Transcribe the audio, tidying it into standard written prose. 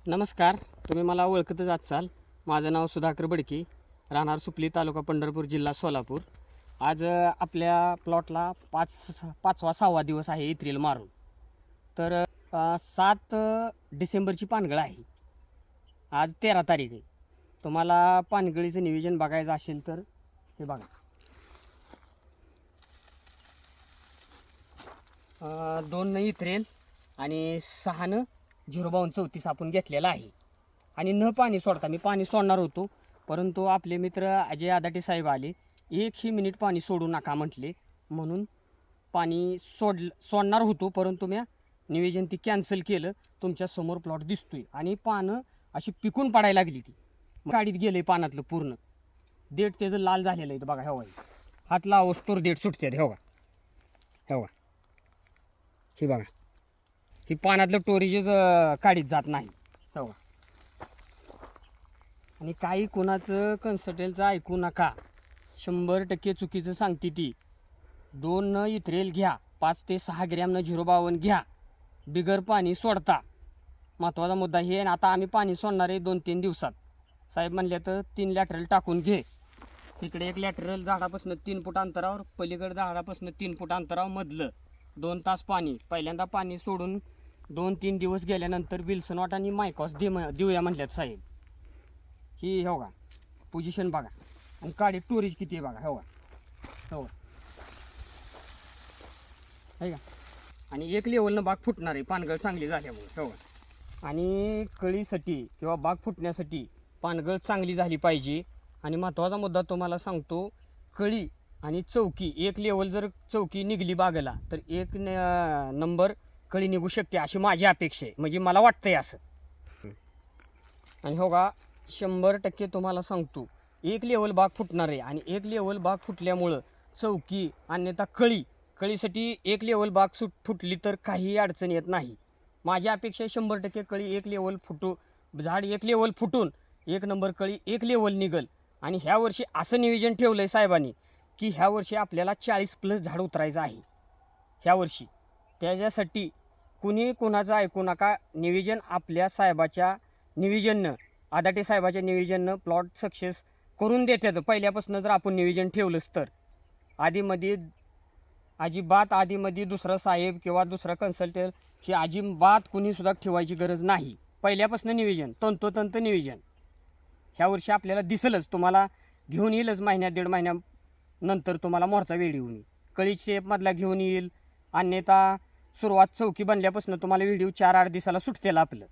नमस्कार. तुम्ही मला ओळखतच असाल. माझं नाव सुधाकर बडके, राहणार सुपली, तालुका पंढरपूर, जिल्हा सोलापूर. आज आपल्या प्लॉटला पाचवा 6वा दिवस आहे एप्रिल मारून. तर 7 डिसेंबरची पानगळ आहे. आज 13 तारीख आहे. तुम्हाला पानगळीचं नियोजन बघायचं असेल तर हे बघा. 2 एप्रिल आणि 6 05234 आपण घेतलेला आहे. आणि न पाणी सोडता मी पाणी सोडणार होतो, परंतु आपले मित्र अजय आदाटे साहेब आले. 1ही मिनिट पाणी सोडू नका म्हटले, म्हणून पाणी सोडणार होतो, परंतु मी नियोजन ती कॅन्सल केलं. तुमच्या समोर प्लॉट दिसतोय आणि पानं अशी पिकून पडायला लागली. ती गाडीत गेले पानातलं पूर्ण. देठ त्याचं लाल झालेलं आहे बघा. हे हात लावस्तोर देठ सुटते. हे बघा, हे बघा, हे बघा. ही पानातलं टोरेजच काढीत जात नाही. हो. आणि काही कोणाचं कन्सल्टंटचं ऐकू नका. 100% चुकीचं सांगते ती. 2 इथरेल घ्या, 5 ते 6 ग्रॅम 052 घ्या, बिगर पाणी सोडता. महत्त्वाचा मुद्दा हे. आता आम्ही पाणी सोडणार आहे 2-3 दिवसात. साहेब म्हणले तर 3 लॅटरल टाकून घे. इकडे 1 लॅटरल झाडापासून 3 फूट अंतरावर, पलीकडे झाडापासून 3 फूट अंतरावर मधलं 2 तास पाणी. पहिल्यांदा पाणी सोडून 2-3 दिवस गेल्यानंतर विल्सन वॉट आणि मायकॉस देऊया म्हणल्यात साहेब. ही हो का पोझिशन बघा आणि काडी टोरेज किती आहे बघा. हो का, हो का. आणि 1 लेवलनं बाग फुटणार आहे पानगळ चांगली झाल्यामुळे. हो का. आणि कळीसाठी किंवा बाग फुटण्यासाठी पानगळ चांगली झाली पाहिजे. आणि महत्त्वाचा मुद्दा तुम्हाला सांगतो, कळी आणि चौकी 1 लेवल जर चौकी निघली बागेला तर 1 नंबर कळी निघू शकते, अशी माझी अपेक्षा आहे. म्हणजे मला वाटतंय असं. आणि हो का, 100% तुम्हाला सांगतो 1 लेवल बाग फुटणार आहे. आणि 1 लेवल बाग फुटल्यामुळं चौकी अन्यथा कळीसाठी 1 लेवल बाग फुटली तर काही अडचण येत नाही. माझी अपेक्षा 100% कळी 1 लेवल झाड 1 लेवल फुटून 1 नंबर कळी 1 लेवल निघल. आणि ह्या वर्षी असं नियोजन ठेवलं आहे साहेबांनी की ह्या वर्षी आपल्याला 40+ झाड उतरायचं आहे ह्या वर्षी. त्याच्यासाठी कुणी कोणाचं ऐकू नका. नियोजन आपल्या साहेबाच्या नियोजननं, आदाटे साहेबाच्या नियोजननं प्लॉट सक्सेस करून देतात. पहिल्यापासून जर आपण नियोजन ठेवलंच तर आधीमध्ये दुसरा साहेब किंवा दुसरा कन्सल्टंट ही अजिबात कुणीसुद्धा ठेवायची गरज नाही. पहिल्यापासून नियोजन, तंतोतंत नियोजन ह्या वर्षी आपल्याला दिसलंच. तुम्हाला घेऊन येईलच 1-1.5 महिन्यानंतर तुम्हाला मोर्चा वेळ येऊन येईल. कळी शेपमधला घेऊन येईल. अन्यथा सुरुवात चौकी बनल्यापासून तुम्हाला व्हिडिओ 4-8 दिवसाला सुटतेला आपलं.